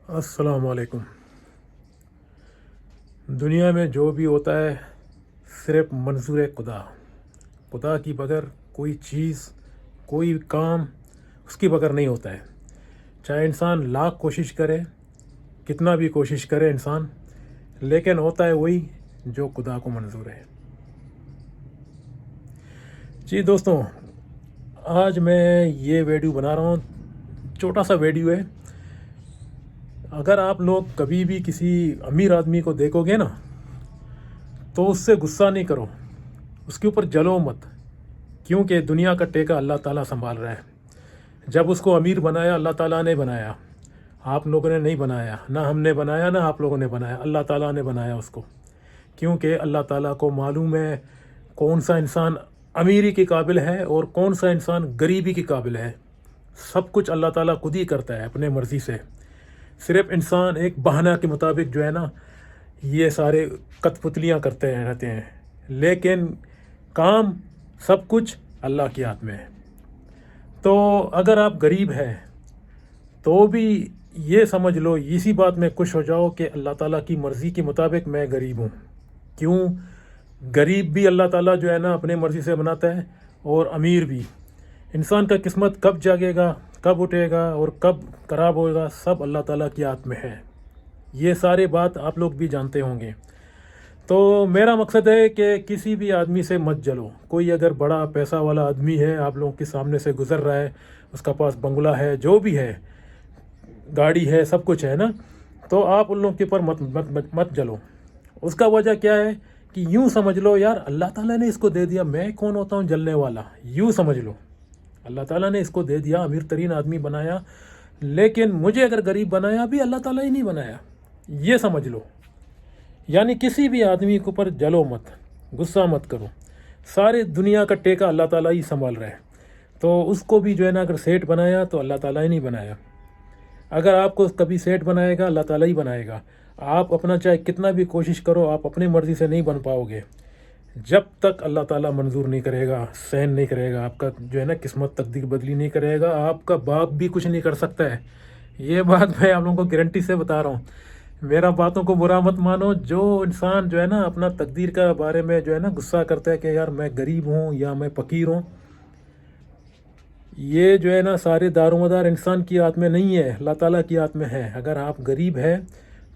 السلام علیکم۔ دنیا میں جو بھی ہوتا ہے صرف منظور خدا، خدا کی بغیر کوئی چیز، کوئی کام اس کی بغیر نہیں ہوتا ہے۔ چاہے انسان لاکھ کوشش کرے، کتنا بھی کوشش کرے انسان، لیکن ہوتا ہے وہی جو خدا کو منظور ہے۔ جی دوستوں، آج میں یہ ویڈیو بنا رہا ہوں، چھوٹا سا ویڈیو ہے۔ اگر آپ لوگ کبھی بھی کسی امیر آدمی کو دیکھو گے نا تو اس سے غصہ نہیں کرو، اس کے اوپر جلو مت، کیونکہ دنیا کا ٹیکہ اللہ تعالیٰ سنبھال رہا ہے۔ جب اس کو امیر بنایا اللہ تعالیٰ نے بنایا، آپ لوگوں نے نہیں بنایا، نہ ہم نے بنایا نہ آپ لوگوں نے بنایا، اللہ تعالیٰ نے بنایا اس کو، کیونکہ اللہ تعالیٰ کو معلوم ہے کون سا انسان امیری کے قابل ہے اور کون سا انسان غریبی کے قابل ہے۔ سب کچھ اللہ تعالیٰ خود ہی کرتا ہے اپنے مرضی سے، صرف انسان ایک بہانہ کے مطابق جو ہے نا یہ سارے کت پتلیاں کرتے رہتے ہیں، لیکن کام سب کچھ اللہ کے ہاتھ میں ہے۔ تو اگر آپ غریب ہیں تو بھی یہ سمجھ لو، اسی بات میں خوش ہو جاؤ کہ اللہ تعالیٰ کی مرضی کے مطابق میں غریب ہوں۔ کیوں؟ غریب بھی اللہ تعالیٰ جو ہے نا اپنے مرضی سے بناتا ہے، اور امیر بھی۔ انسان کا قسمت کب جاگے گا، کب اٹھے گا اور کب خراب ہوگا، سب اللہ تعالیٰ کی ہاتھ میں ہے۔ یہ سارے بات آپ لوگ بھی جانتے ہوں گے۔ تو میرا مقصد ہے کہ کسی بھی آدمی سے مت جلو۔ کوئی اگر بڑا پیسہ والا آدمی ہے، آپ لوگوں کے سامنے سے گزر رہا ہے، اس کا پاس بنگلہ ہے، جو بھی ہے، گاڑی ہے، سب کچھ ہے نا، تو آپ ان لوگوں کے اوپر مت جلو۔ اس کا وجہ کیا ہے کہ یوں سمجھ لو یار اللہ تعالیٰ نے اس کو دے دیا، میں کون ہوتا ہوں جلنے والا، یوں سمجھ لو۔ اللہ تعالیٰ نے اس کو دے دیا، امیر ترین آدمی بنایا، لیکن مجھے اگر غریب بنایا بھی اللہ تعالیٰ ہی نہیں بنایا، یہ سمجھ لو۔ یعنی کسی بھی آدمی کے اوپر جلو مت، غصہ مت کرو، سارے دنیا کا ٹیکہ اللہ تعالیٰ ہی سنبھال رہا ہے۔ تو اس کو بھی جو ہے نا اگر سیٹ بنایا تو اللہ تعالیٰ ہی نہیں بنایا۔ اگر آپ کو کبھی سیٹ بنائے گا اللہ تعالیٰ ہی بنائے گا۔ آپ اپنا چاہے کتنا بھی کوشش کرو، آپ اپنی مرضی سے نہیں بن پاؤ گے جب تک اللہ تعالیٰ منظور نہیں کرے گا، سین نہیں کرے گا، آپ کا جو ہے نا قسمت تقدیر بدلی نہیں کرے گا، آپ کا باپ بھی کچھ نہیں کر سکتا ہے۔ یہ بات میں آپ لوگوں کو گارنٹی سے بتا رہا ہوں، میرا باتوں کو برا مت مانو۔ جو انسان جو ہے نا اپنا تقدیر کا بارے میں جو ہے نا غصہ کرتا ہے کہ یار میں غریب ہوں یا میں فقیر ہوں، یہ جو ہے نا سارے دارومدار انسان کی ہاتھ میں نہیں ہے، اللہ تعالیٰ کی ہاتھ میں ہے۔ اگر آپ غریب ہیں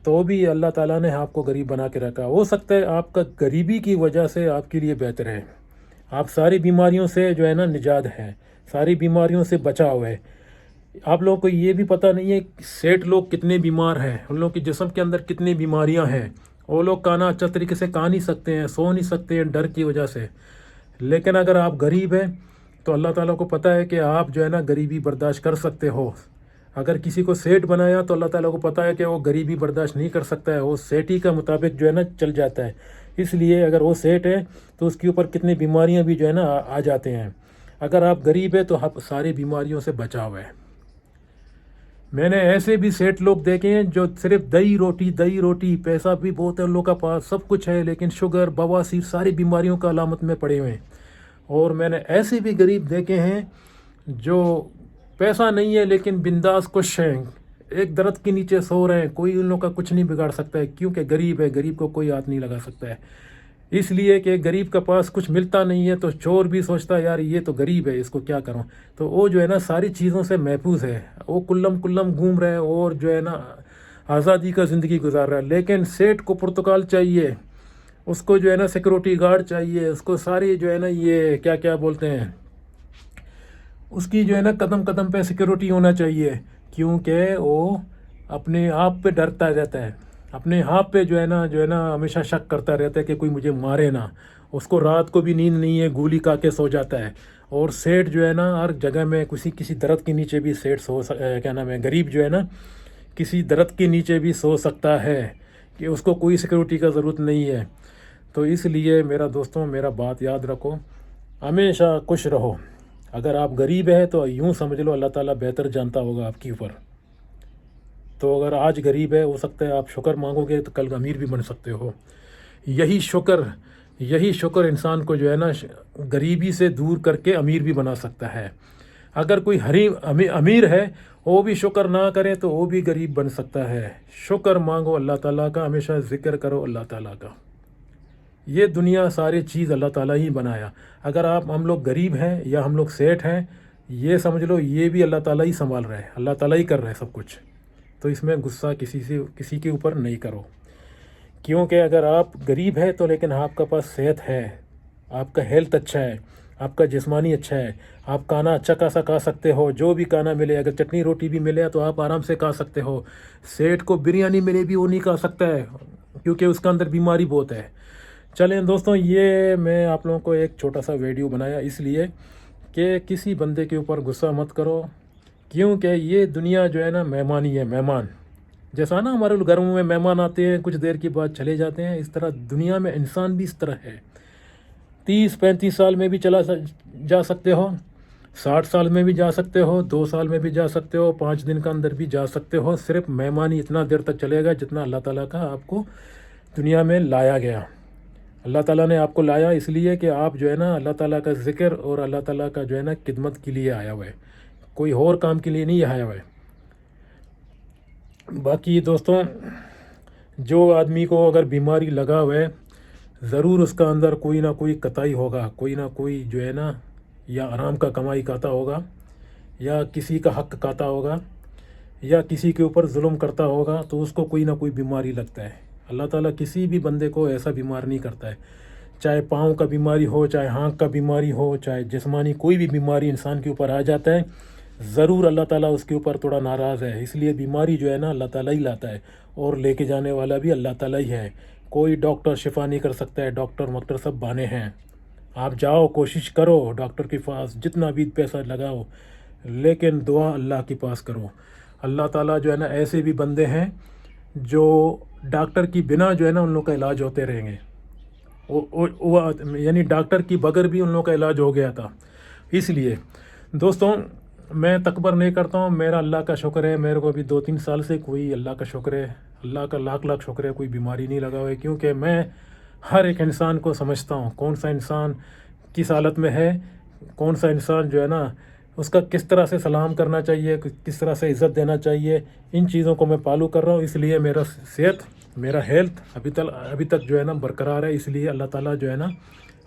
تو بھی اللہ تعالیٰ نے آپ کو غریب بنا کے رکھا۔ ہو سکتا ہے آپ کا غریبی کی وجہ سے آپ کے لیے بہتر ہے، آپ ساری بیماریوں سے جو ہے نا نجات ہے، ساری بیماریوں سے بچاؤ ہے۔ آپ لوگوں کو یہ بھی پتہ نہیں ہے سیٹ لوگ کتنے بیمار ہیں، ان لوگوں کے جسم کے اندر کتنی بیماریاں ہیں۔ وہ لوگ کھانا اچھا طریقے سے کھا نہیں سکتے ہیں، سو نہیں سکتے ہیں ڈر کی وجہ سے، لیکن اگر آپ غریب ہیں تو اللہ تعالیٰ کو پتہ ہے کہ آپ جو ہے نا غریبی برداشت کر سکتے ہو۔ اگر کسی کو سیٹ بنایا تو اللہ تعالیٰ کو پتہ ہے کہ وہ غریبی برداشت نہیں کر سکتا ہے، وہ سیٹی کا مطابق جو ہے نا چل جاتا ہے۔ اس لیے اگر وہ سیٹ ہے تو اس کے اوپر کتنی بیماریاں بھی جو ہے نا آ جاتے ہیں۔ اگر آپ غریب ہے تو آپ ساری بیماریوں سے بچاؤ ہے۔ میں نے ایسے بھی سیٹ لوگ دیکھے ہیں جو صرف دہی روٹی، پیسہ بھی بہت ہے ان لوگوں کا پاس، سب کچھ ہے، لیکن شوگر، بواسیر، ساری بیماریوں کا علامت میں پڑے ہوئے ہیں۔ اور میں نے ایسے بھی غریب دیکھے ہیں جو پیسہ نہیں ہے لیکن بنداس خوش ہیں، ایک درخت کے نیچے سو رہے ہیں، کوئی ان لوگوں کا کچھ نہیں بگاڑ سکتا ہے، کیونکہ غریب ہے، غریب کو کوئی ہاتھ نہیں لگا سکتا ہے۔ اس لیے کہ غریب کا پاس کچھ ملتا نہیں ہے تو چور بھی سوچتا ہے یار یہ تو غریب ہے، اس کو کیا کروں، تو وہ جو ہے نا ساری چیزوں سے محفوظ ہے، وہ کلم گھوم رہے ہیں اور جو ہے نا آزادی کا زندگی گزار رہا ہے۔ لیکن سیٹ کو پرتگال چاہیے، اس کو جو ہے نا سیکورٹی گارڈ چاہیے، اس کو ساری جو ہے نا یہ کیا بولتے ہیں، اس کی جو ہے نا قدم پہ سیکورٹی ہونا چاہیے، کیونکہ وہ اپنے آپ پہ ڈرتا رہتا ہے، اپنے آپ پہ جو ہے نا ہمیشہ شک کرتا رہتا ہے کہ کوئی مجھے مارے نہ۔ اس کو رات کو بھی نیند نہیں ہے، گولی کھا کے سو جاتا ہے۔ اور سیٹ جو ہے نا ہر جگہ میں کسی درخت کے نیچے بھی سیٹ غریب جو ہے نا کسی درخت کے نیچے بھی سو سکتا ہے، کہ اس کو کوئی سیکورٹی کا ضرورت نہیں ہے۔ تو اس لیے میرا دوستوں، میرا بات یاد رکھو، ہمیشہ خوش رہو۔ اگر آپ غریب ہیں تو یوں سمجھ لو اللہ تعالیٰ بہتر جانتا ہوگا آپ کے اوپر۔ تو اگر آج غریب ہے، ہو سکتا ہے آپ شکر مانگو گے تو کل امیر بھی بن سکتے ہو۔ یہی شکر انسان کو جو ہے نا غریبی سے دور کر کے امیر بھی بنا سکتا ہے۔ اگر کوئی امیر ہے وہ بھی شکر نہ کرے تو وہ بھی غریب بن سکتا ہے. شکر مانگو اللہ تعالیٰ کا, ہمیشہ ذکر کرو اللہ تعالیٰ کا. یہ دنیا ساری چیز اللہ تعالیٰ ہی بنایا. اگر ہم لوگ غریب ہیں یا ہم لوگ سیٹ ہیں, یہ سمجھ لو یہ بھی اللہ تعالیٰ ہی سنبھال رہے ہیں, اللہ تعالیٰ ہی کر رہے ہیں سب کچھ. تو اس میں غصہ کسی کے اوپر نہیں کرو, کیونکہ اگر آپ غریب ہیں تو لیکن آپ کا پاس صحت ہے, آپ کا ہیلتھ اچھا ہے, آپ کا جسمانی اچھا ہے, آپ کھانا اچھا خاصا کھا سکتے ہو, جو بھی کھانا ملے, اگر چٹنی روٹی بھی ملے تو آپ آرام سے کھا سکتے ہو. سیٹ کو بریانی ملے بھی وہ نہیں کھا سکتا ہے, کیونکہ اس کے اندر بیماری بہت ہے. چلیں دوستوں, یہ میں آپ لوگوں کو ایک چھوٹا سا ویڈیو بنایا اس لیے کہ کسی بندے کے اوپر غصہ مت کرو, کیونکہ یہ دنیا جو ہے نا مہمانی ہے, مہمان جیسا نا ہمارے گھروں میں مہمان آتے ہیں کچھ دیر کے بعد چلے جاتے ہیں, اس طرح دنیا میں انسان بھی اس طرح ہے. 30-35 سال میں بھی جا سکتے ہو, 60 سال میں بھی جا سکتے ہو, 2 سال میں بھی جا سکتے ہو, 5 دن کے اندر بھی جا سکتے ہو. صرف مہمانی اتنا دیر تک چلے گا جتنا اللہ تعالیٰ کا آپ کو دنیا میں لایا گیا. اللہ تعالیٰ نے آپ کو لایا اس لیے کہ آپ جو ہے نا اللہ تعالیٰ کا ذکر اور اللہ تعالیٰ کا جو ہے نا خدمت کے لیے آیا ہوا ہے, کوئی اور کام کے لیے نہیں آیا ہوا ہے. باقی دوستوں, جو آدمی کو اگر بیماری لگا ہوا ہے ضرور اس کا اندر کوئی نہ کوئی قطعی ہوگا, کوئی نہ کوئی جو ہے نا یا آرام کا کمائی کھاتا ہوگا, یا کسی کا حق کھاتا ہوگا, یا کسی کے اوپر ظلم کرتا ہوگا, تو اس کو کوئی نہ کوئی بیماری لگتا ہے. اللہ تعالیٰ کسی بھی بندے کو ایسا بیمار نہیں کرتا ہے, چاہے پاؤں کا بیماری ہو, چاہے آنکھ کا بیماری ہو, چاہے جسمانی کوئی بھی بیماری انسان کے اوپر آ جاتا ہے, ضرور اللہ تعالیٰ اس کے اوپر تھوڑا ناراض ہے. اس لیے بیماری جو ہے نا اللہ تعالیٰ ہی لاتا ہے, اور لے کے جانے والا بھی اللہ تعالیٰ ہی ہے. کوئی ڈاکٹر شفا نہیں کر سکتا ہے, ڈاکٹر سب بانے ہیں. آپ جاؤ, کوشش کرو ڈاکٹر کے پاس, جتنا بھی پیسہ لگاؤ, لیکن دعا اللہ کے پاس کرو. اللہ تعالیٰ جو ہے نا ایسے بھی بندے ہیں جو ڈاکٹر کی بنا جو ہے نا ان لوگوں کا علاج ہوتے رہیں گے, یعنی ڈاکٹر کی بغیر بھی ان لوگوں کا علاج ہو گیا تھا. اس لیے دوستوں میں تکبر نہیں کرتا ہوں, میرا اللہ کا شکر ہے, میرے کو ابھی 2-3 سال سے کوئی اللہ کا شکر ہے, اللہ کا لاکھ شکر ہے, کوئی بیماری نہیں لگا ہوا ہے. کیونکہ میں ہر ایک انسان کو سمجھتا ہوں, کون سا انسان کس حالت میں ہے, کون سا انسان جو ہے نا اس کا کس طرح سے سلام کرنا چاہیے, کس طرح سے عزت دینا چاہیے, ان چیزوں کو میں فالو کر رہا ہوں. اس لیے میرا صحت, میرا ہیلتھ ابھی تک جو ہے نا برقرار ہے. اس لیے اللہ تعالیٰ جو ہے نا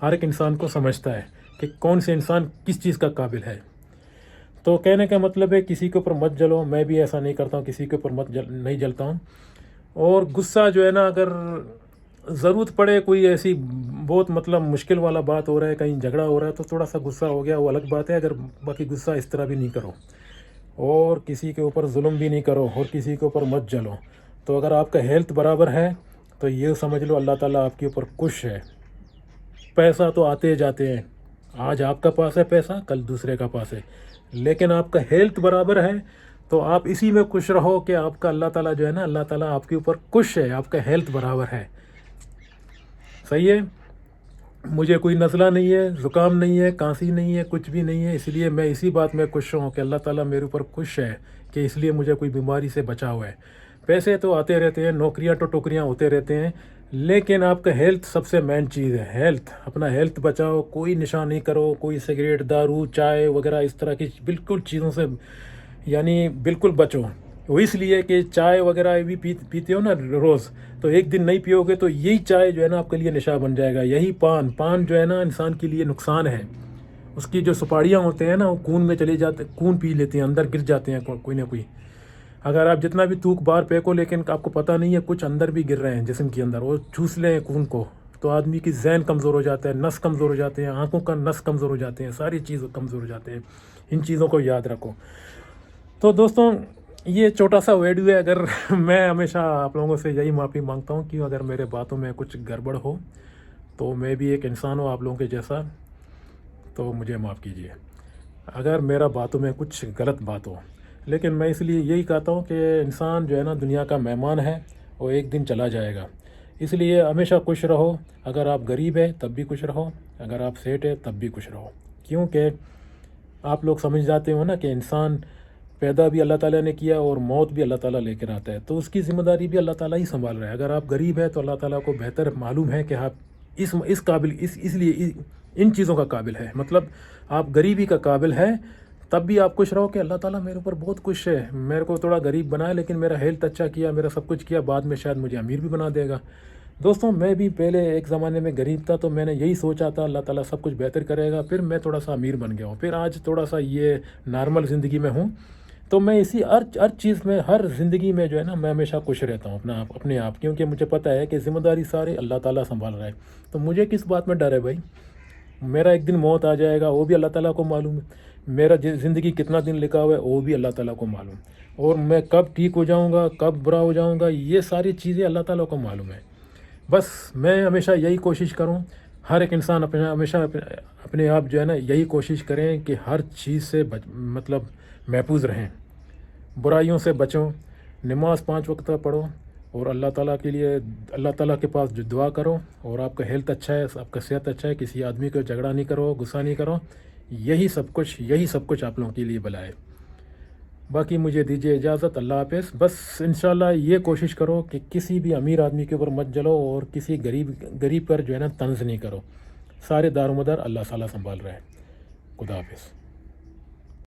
ہر ایک انسان کو سمجھتا ہے کہ کون سے انسان کس چیز کا قابل ہے. تو کہنے کا مطلب ہے کسی کے اوپر مت جلو, میں بھی ایسا نہیں کرتا ہوں, کسی کے اوپر نہیں جلتا ہوں. اور غصہ جو ہے نا اگر ضرورت پڑے, کوئی ایسی بہت مطلب مشکل والا بات ہو رہا ہے, کہیں جھگڑا ہو رہا ہے, تو تھوڑا سا غصہ ہو گیا وہ الگ بات ہے. اگر باقی غصہ اس طرح بھی نہیں کرو, اور کسی کے اوپر ظلم بھی نہیں کرو, اور کسی کے اوپر مت جلو. تو اگر آپ کا ہیلتھ برابر ہے تو یہ سمجھ لو اللہ تعالیٰ آپ کے اوپر خوش ہے. پیسہ تو آتے جاتے ہیں, آج آپ کا پاس ہے پیسہ, کل دوسرے کا پاس ہے, لیکن آپ کا ہیلتھ برابر ہے تو آپ اسی میں خوش رہو کہ آپ کا اللہ تعالیٰ جو ہے نا اللہ تعالیٰ آپ کے اوپر خوش ہے, آپ کا ہیلتھ برابر ہے. صحیح ہے. مجھے کوئی نزلہ نہیں ہے, زکام نہیں ہے, کھانسی نہیں ہے, کچھ بھی نہیں ہے. اس لیے میں اسی بات میں خوش ہوں کہ اللہ تعالیٰ میرے اوپر خوش ہے, کہ اس لیے مجھے کوئی بیماری سے بچا ہوا ہے. پیسے تو آتے رہتے ہیں, نوکریاں تو ٹوکریاں ہوتے رہتے ہیں, لیکن آپ کا ہیلتھ سب سے مین چیز ہے. ہیلتھ, اپنا ہیلتھ بچاؤ, کوئی نشہ نہیں کرو, کوئی سگریٹ, دارو, چائے وغیرہ اس طرح کی بالکل چیزوں سے یعنی بالکل بچو. وہ اس لیے کہ چائے وغیرہ بھی پیتے ہو نا روز, تو ایک دن نہیں پیو گے تو یہی چائے جو ہے نا آپ کے لیے نشہ بن جائے گا. یہی پان جو ہے نا انسان کے لیے نقصان ہے. اس کی جو سپاڑیاں ہوتے ہیں نا وہ خون میں چلے جاتے, خون پی لیتے ہیں, اندر گر جاتے ہیں کوئی نہ کوئی. اگر آپ جتنا بھی تھوک باہر پھینکو, لیکن آپ کو پتہ نہیں ہے کچھ اندر بھی گر رہے ہیں جسم کے اندر, وہ چوس لیں خون کو, تو آدمی کی ذہن کمزور ہو جاتا ہے, نس کمزور ہو جاتے ہیں, آنکھوں کا نس کمزور ہو جاتے ہیں, ساری چیز کمزور ہو جاتے ہیں. ان چیزوں کو یاد رکھو. تو دوستوں یہ چھوٹا سا ویڈیو ہے. اگر میں ہمیشہ آپ لوگوں سے یہی معافی مانگتا ہوں کہ اگر میرے باتوں میں کچھ گڑبڑ ہو تو میں بھی ایک انسان ہوں آپ لوگوں کے جیسا, تو مجھے معاف کیجیے اگر میرا باتوں میں کچھ غلط بات ہو. لیکن میں اس لیے یہی کہتا ہوں کہ انسان جو ہے نا دنیا کا مہمان ہے, وہ ایک دن چلا جائے گا. اس لیے ہمیشہ خوش رہو. اگر آپ غریب ہے تب بھی خوش رہو, اگر آپ سیٹ ہے تب بھی خوش رہو. کیونکہ آپ لوگ سمجھ جاتے ہو نا کہ انسان پیدا بھی اللہ تعالیٰ نے کیا اور موت بھی اللہ تعالیٰ لے کر آتا ہے, تو اس کی ذمہ داری بھی اللہ تعالیٰ ہی سنبھال رہا ہے. اگر آپ غریب ہے تو اللہ تعالیٰ کو بہتر معلوم ہے کہ آپ اس قابل اس لیے ان چیزوں کا قابل ہے. مطلب آپ غریبی کا قابل ہے تب بھی آپ خوش رہو کہ اللہ تعالیٰ میرے اوپر بہت خوش ہے، میرے کو تھوڑا غریب بنایا لیکن میرا ہیلتھ اچھا کیا، میرا سب کچھ کیا، بعد میں شاید مجھے امیر بھی بنا دے گا۔ دوستوں میں بھی پہلے ایک زمانے میں غریب تھا تو میں نے یہی سوچا تھا اللہ تعالیٰ سب کچھ بہتر کرے گا، پھر میں تھوڑا سا امیر بن گیا ہوں، پھر آج تھوڑا سا یہ نارمل زندگی میں ہوں۔ تو میں اسی ہر چیز میں، ہر زندگی میں جو ہے نا، میں ہمیشہ خوش رہتا ہوں اپنے آپ، کیونکہ مجھے پتہ ہے کہ ذمہ داری سارے اللہ تعالیٰ سنبھال رہا ہے۔ تو مجھے کس بات میں ڈر ہے بھائی؟ میرا ایک دن موت آ جائے گا وہ بھی اللہ تعالیٰ کو معلوم ہے، میرا زندگی کتنا دن لکھا ہوا ہے وہ بھی اللہ تعالیٰ کو معلوم، اور میں کب ٹھیک ہو جاؤں گا، کب برا ہو جاؤں گا، یہ ساری چیزیں اللہ تعالیٰ کو معلوم ہے۔ بس میں ہمیشہ یہی کوشش کروں، ہر ایک انسان ہمیشہ اپنے آپ جو ہے نا یہی کوشش کریں کہ ہر چیز سے مطلب محفوظ رہیں، برائیوں سے بچوں، نماز 5 وقت پڑھو، اور اللہ تعالیٰ کے لیے، اللہ تعالیٰ کے پاس جو دعا کرو، اور آپ کا ہیلتھ اچھا ہے، آپ کا صحت اچھا ہے، کسی آدمی کو جھگڑا نہیں کرو، غصہ نہیں کرو، یہی سب کچھ آپ لوگوں کے لیے بھلا ہے۔ باقی مجھے دیجیے اجازت، اللہ حافظ۔ بس انشاءاللہ یہ کوشش کرو کہ کسی بھی امیر آدمی کے اوپر مت جلو، اور کسی غریب پر جو ہے نا طنز نہیں کرو، سارے دار و مدار اللہ تعالیٰ سنبھال رہے ہیں۔ خدا حافظ۔